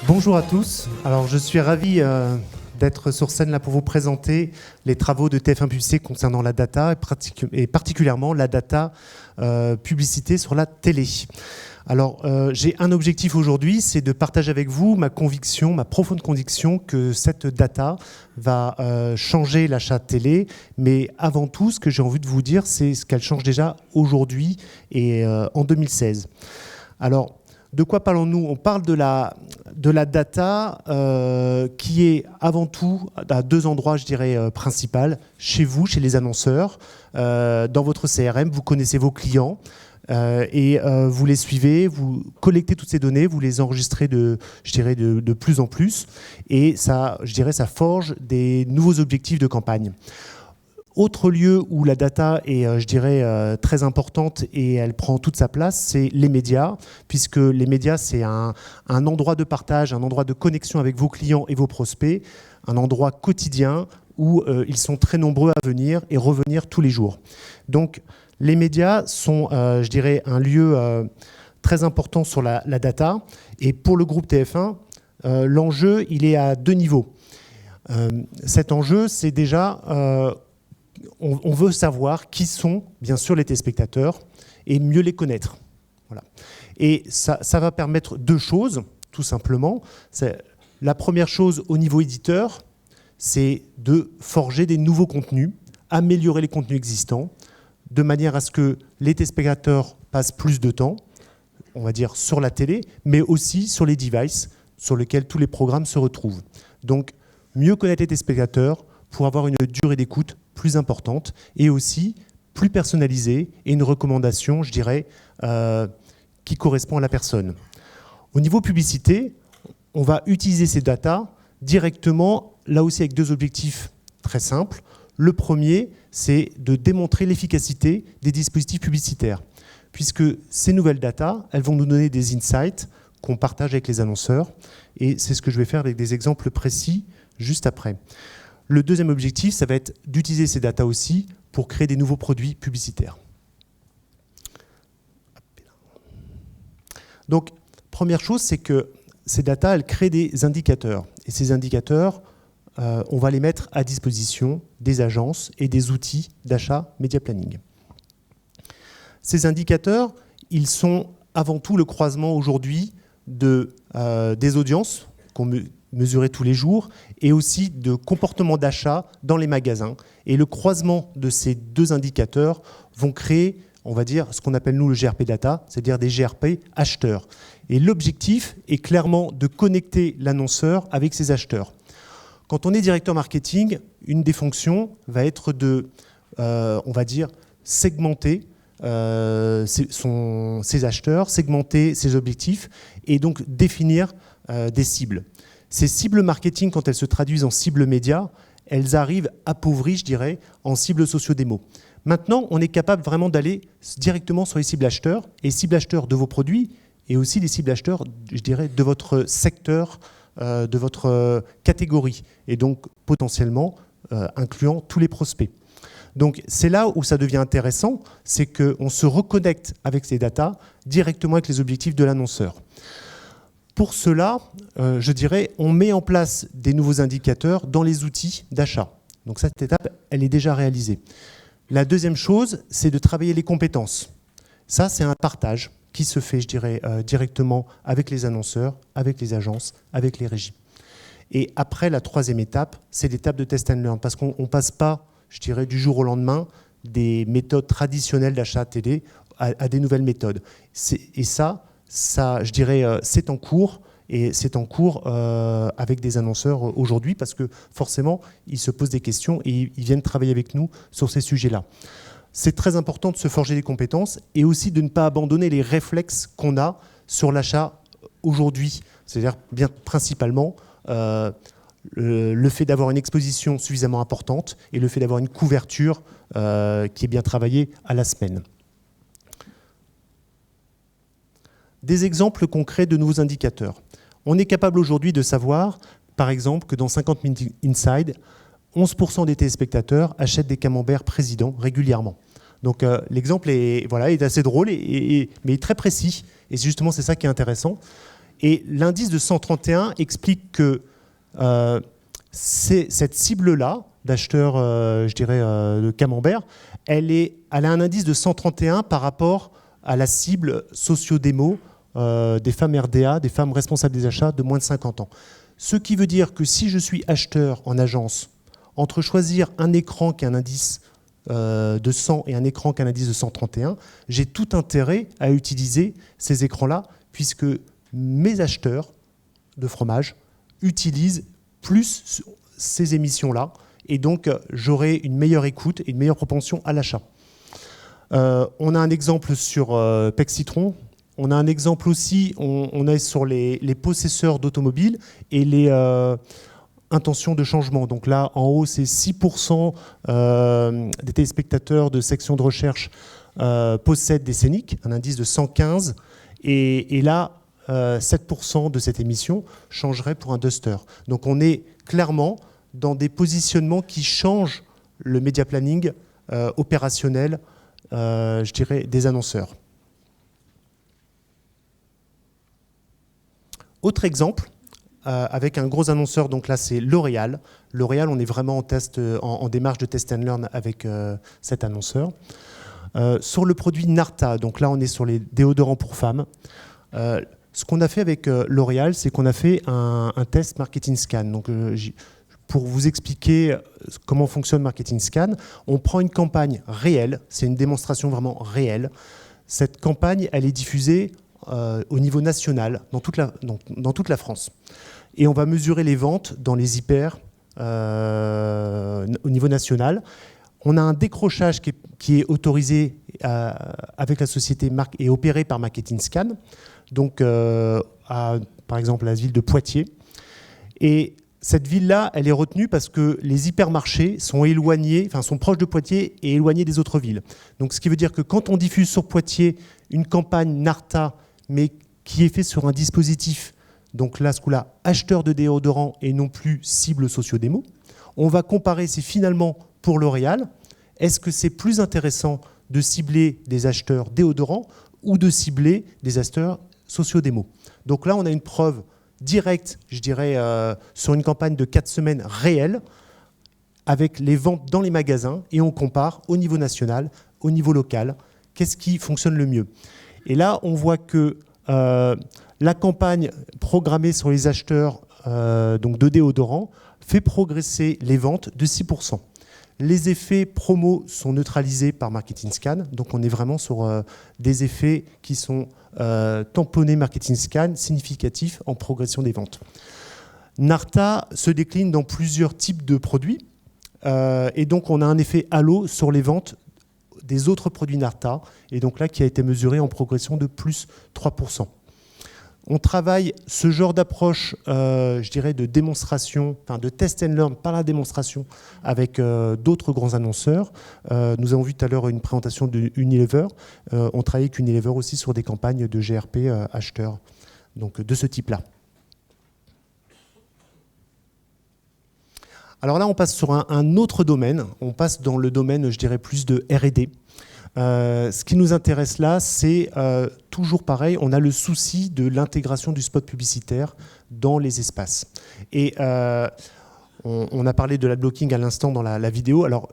Bonjour à tous. Alors, je suis ravi d'être sur scène là pour vous présenter les travaux de TF1 Publicité concernant la data et particulièrement la data publicité sur la télé. Alors, j'ai un objectif aujourd'hui, c'est de partager avec vous ma conviction, ma profonde conviction que cette data va changer l'achat télé. Mais avant tout, ce que j'ai envie de vous dire, c'est ce qu'elle change déjà aujourd'hui et en 2016. Alors, de quoi parlons-nous? On parle de la data qui est avant tout à deux endroits, je dirais, principaux. Chez vous, chez les annonceurs, dans votre CRM, vous connaissez vos clients et vous les suivez, vous collectez toutes ces données, vous les enregistrez de plus en plus. Et ça, je dirais, ça forge des nouveaux objectifs de campagne. Autre lieu où la data est, je dirais, très importante et elle prend toute sa place, c'est les médias, puisque les médias, c'est un endroit de partage, un endroit de connexion avec vos clients et vos prospects, un endroit quotidien où ils sont très nombreux à venir et revenir tous les jours. Donc, les médias sont, je dirais, un lieu très important sur la data. Et pour le groupe TF1, l'enjeu, il est à deux niveaux. Cet enjeu, c'est déjà... on veut savoir qui sont, bien sûr, les téléspectateurs et mieux les connaître. Voilà. Et ça va permettre deux choses, tout simplement. La première chose, au niveau éditeur, c'est de forger des nouveaux contenus, améliorer les contenus existants, de manière à ce que les téléspectateurs passent plus de temps, on va dire, sur la télé, mais aussi sur les devices sur lesquels tous les programmes se retrouvent. Donc, mieux connaître les téléspectateurs pour avoir une durée d'écoute plus importante et aussi plus personnalisée et une recommandation, je dirais, qui correspond à la personne. Au niveau publicité, on va utiliser ces datas directement, là aussi avec deux objectifs très simples. Le premier, c'est de démontrer l'efficacité des dispositifs publicitaires, puisque ces nouvelles datas, elles vont nous donner des insights qu'on partage avec les annonceurs, et c'est ce que je vais faire avec des exemples précis juste après. Le deuxième objectif, ça va être d'utiliser ces datas aussi pour créer des nouveaux produits publicitaires. Donc, première chose, c'est que ces datas, elles créent des indicateurs. Et ces indicateurs, on va les mettre à disposition des agences et des outils d'achat média planning. Ces indicateurs, ils sont avant tout le croisement aujourd'hui des audiences qu'on mesurer tous les jours, et aussi de comportement d'achat dans les magasins. Et le croisement de ces deux indicateurs vont créer, on va dire, ce qu'on appelle nous le GRP data, c'est-à-dire des GRP acheteurs. Et l'objectif est clairement de connecter l'annonceur avec ses acheteurs. Quand on est directeur marketing, une des fonctions va être de, on va dire, segmenter ses acheteurs, segmenter ses objectifs, et donc définir des cibles. Ces cibles marketing, quand elles se traduisent en cibles médias, elles arrivent appauvries, je dirais, en cibles socio-démo. Maintenant, on est capable vraiment d'aller directement sur les cibles acheteurs, et cibles acheteurs de vos produits, et aussi les cibles acheteurs, je dirais, de votre secteur, de votre catégorie, et donc potentiellement incluant tous les prospects. Donc c'est là où ça devient intéressant, c'est qu'on se reconnecte avec ces datas directement avec les objectifs de l'annonceur. Pour cela, je dirais, on met en place des nouveaux indicateurs dans les outils d'achat. Donc cette étape, elle est déjà réalisée. La deuxième chose, c'est de travailler les compétences. Ça, c'est un partage qui se fait, je dirais, directement avec les annonceurs, avec les agences, avec les régies. Et après, la troisième étape, c'est l'étape de test and learn, parce qu'on ne passe pas, je dirais, du jour au lendemain, des méthodes traditionnelles d'achat télé à des nouvelles méthodes. Et ça, je dirais, c'est en cours, et c'est en cours avec des annonceurs aujourd'hui, parce que forcément, ils se posent des questions et ils viennent travailler avec nous sur ces sujets-là. C'est très important de se forger des compétences et aussi de ne pas abandonner les réflexes qu'on a sur l'achat aujourd'hui. C'est-à-dire, bien principalement, le fait d'avoir une exposition suffisamment importante et le fait d'avoir une couverture qui est bien travaillée à la semaine. Des exemples concrets de nouveaux indicateurs. On est capable aujourd'hui de savoir, par exemple, que dans 50 Minutes Inside, 11% des téléspectateurs achètent des camemberts président régulièrement. Donc l'exemple est assez drôle, mais très précis. Et justement, c'est ça qui est intéressant. Et l'indice de 131 explique que cette cible-là, d'acheteurs, je dirais, de camembert, elle a un indice de 131 par rapport à la cible socio-démo des femmes RDA, des femmes responsables des achats de moins de 50 ans. Ce qui veut dire que si je suis acheteur en agence, entre choisir un écran qui a un indice de 100 et un écran qui a un indice de 131, j'ai tout intérêt à utiliser ces écrans-là, puisque mes acheteurs de fromage utilisent plus ces émissions-là, et donc j'aurai une meilleure écoute et une meilleure propension à l'achat. On a un exemple sur Pec Citron. On a un exemple aussi, on est sur les possesseurs d'automobiles et les intentions de changement. Donc là, en haut, c'est 6% des téléspectateurs de section de recherche possèdent des Scénic, un indice de 115. Et là, 7% de cette émission changerait pour un Duster. Donc on est clairement dans des positionnements qui changent le média planning opérationnel, je dirais, des annonceurs. Autre exemple, avec un gros annonceur, donc là c'est L'Oréal. L'Oréal, on est vraiment en, en démarche de test and learn avec cet annonceur. Sur le produit Narta, donc là on est sur les déodorants pour femmes. Ce qu'on a fait avec L'Oréal, c'est qu'on a fait un test Marketing Scan. Donc, pour vous expliquer comment fonctionne Marketing Scan, on prend une campagne réelle, c'est une démonstration vraiment réelle. Cette campagne, elle est diffusée au niveau national, dans toute la France. Et on va mesurer les ventes dans les hyper au niveau national. On a un décrochage qui est autorisé avec la société et opéré par Marketing Scan, donc par exemple la ville de Poitiers. Et cette ville-là, elle est retenue parce que les hypermarchés sont éloignés, enfin sont proches de Poitiers et éloignés des autres villes. Donc ce qui veut dire que quand on diffuse sur Poitiers une campagne Narta, mais qui est faite sur un dispositif, donc là, ce coup-là, acheteur de déodorants et non plus cible socio-démo, on va comparer, c'est finalement pour L'Oréal, est-ce que c'est plus intéressant de cibler des acheteurs déodorants ou de cibler des acheteurs socio-démo. Donc là, on a une preuve directe, je dirais, sur une campagne de 4 semaines réelle, avec les ventes dans les magasins, et on compare au niveau national, au niveau local, qu'est-ce qui fonctionne le mieux. Et là, on voit que la campagne programmée sur les acheteurs donc de déodorants fait progresser les ventes de 6%. Les effets promo sont neutralisés par Marketing Scan, donc on est vraiment sur des effets qui sont tamponnés Marketing Scan, significatifs en progression des ventes. Narta se décline dans plusieurs types de produits, et donc on a un effet halo sur les ventes des autres produits Narta, et donc là qui a été mesuré en progression de plus 3%. On travaille ce genre d'approche, je dirais, de démonstration, enfin de test and learn par la démonstration avec d'autres grands annonceurs. Nous avons vu tout à l'heure une présentation de Unilever. On travaille avec Unilever aussi sur des campagnes de GRP acheteurs, donc de ce type-là. Alors là, on passe sur un autre domaine. On passe dans le domaine, je dirais, plus de R&D. Ce qui nous intéresse là, c'est toujours pareil, on a le souci de l'intégration du spot publicitaire dans les espaces. Et on a parlé de l'adblocking à l'instant dans la vidéo. Alors,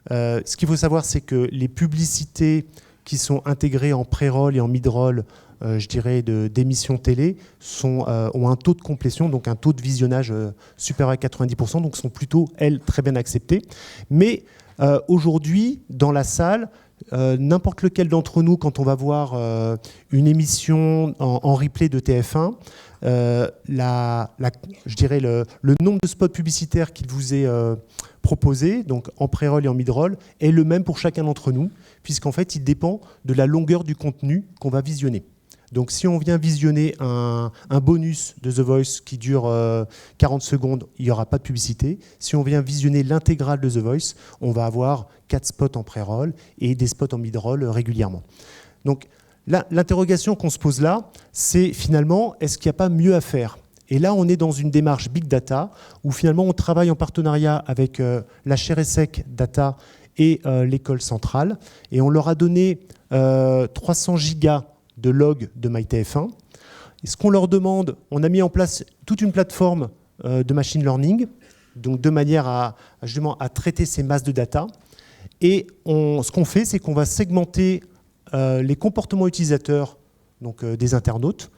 ce qu'il faut savoir, c'est que les publicités qui sont intégrées en pré-roll et en mid-roll, je dirais, d'émissions télé, ont un taux de complétion, donc un taux de visionnage supérieur à 90%, donc sont plutôt, elles, très bien acceptées. Mais aujourd'hui, dans la salle, n'importe lequel d'entre nous, quand on va voir une émission en replay de TF1, je dirais le nombre de spots publicitaires qu'il vous est proposé, donc en pré-roll et en mid-roll, est le même pour chacun d'entre nous, puisqu'en fait, il dépend de la longueur du contenu qu'on va visionner. Donc si on vient visionner un bonus de The Voice qui dure 40 secondes, il n'y aura pas de publicité. Si on vient visionner l'intégrale de The Voice, on va avoir 4 spots en pré-roll et des spots en mid-roll régulièrement. Donc l'interrogation qu'on se pose là, c'est finalement, est-ce qu'il n'y a pas mieux à faire ? Et là, on est dans une démarche Big Data, où finalement on travaille en partenariat avec la Cheressec Data et l'école centrale, et on leur a donné 300 gigas de log de MyTF1. Et ce qu'on leur demande, on a mis en place toute une plateforme de machine learning, donc de manière justement à traiter ces masses de data. Et ce qu'on fait, c'est qu'on va segmenter les comportements utilisateurs donc, des internautes.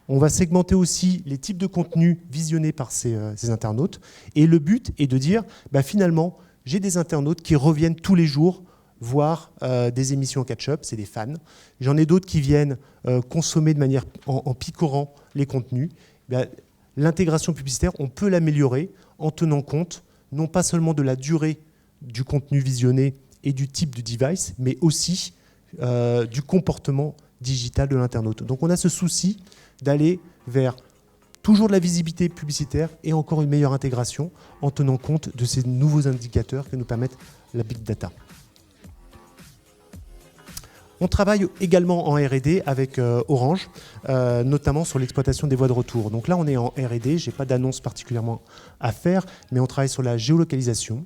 On va segmenter aussi les types de contenus visionnés par ces internautes. Et le but est de dire, finalement, j'ai des internautes qui reviennent tous les jours voir des émissions en catch-up, c'est des fans. J'en ai d'autres qui viennent consommer de manière en picorant les contenus. L'intégration publicitaire, on peut l'améliorer en tenant compte non pas seulement de la durée du contenu visionné et du type de device, mais aussi du comportement digital de l'internaute. Donc on a ce souci d'aller vers toujours de la visibilité publicitaire et encore une meilleure intégration en tenant compte de ces nouveaux indicateurs que nous permettent la big data. On travaille également en R&D avec Orange, notamment sur l'exploitation des voies de retour. Donc là, on est en R&D, je n'ai pas d'annonce particulièrement à faire, mais on travaille sur la géolocalisation.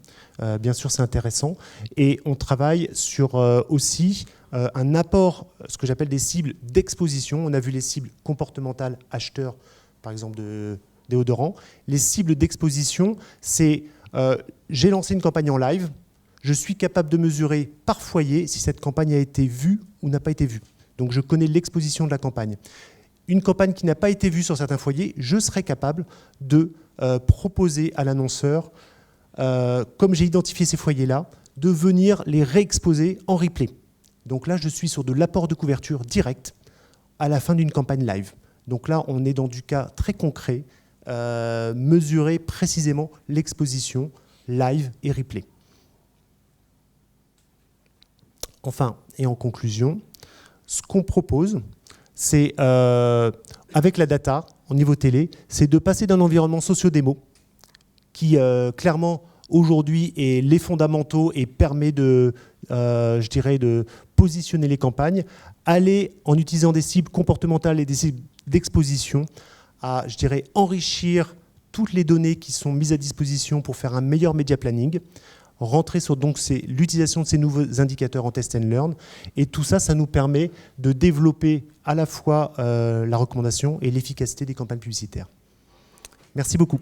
Bien sûr, c'est intéressant. Et on travaille sur aussi un apport, ce que j'appelle des cibles d'exposition. On a vu les cibles comportementales acheteurs, par exemple de déodorants. Les cibles d'exposition, c'est j'ai lancé une campagne en live, je suis capable de mesurer par foyer si cette campagne a été vue ou n'a pas été vue. Donc je connais l'exposition de la campagne. Une campagne qui n'a pas été vue sur certains foyers, je serai capable de proposer à l'annonceur, comme j'ai identifié ces foyers-là, de venir les réexposer en replay. Donc là, je suis sur de l'apport de couverture direct à la fin d'une campagne live. Donc là, on est dans du cas très concret, mesurer précisément l'exposition live et replay. Enfin, et en conclusion, ce qu'on propose, c'est, avec la data, au niveau télé, c'est de passer d'un environnement socio-démo qui, clairement, aujourd'hui, est les fondamentaux et permet de, je dirais, de positionner les campagnes, aller, en utilisant des cibles comportementales et des cibles d'exposition, à, je dirais, enrichir toutes les données qui sont mises à disposition pour faire un meilleur media planning, rentrer sur donc l'utilisation de ces nouveaux indicateurs en test and learn. Et tout ça, ça nous permet de développer à la fois la recommandation et l'efficacité des campagnes publicitaires. Merci beaucoup.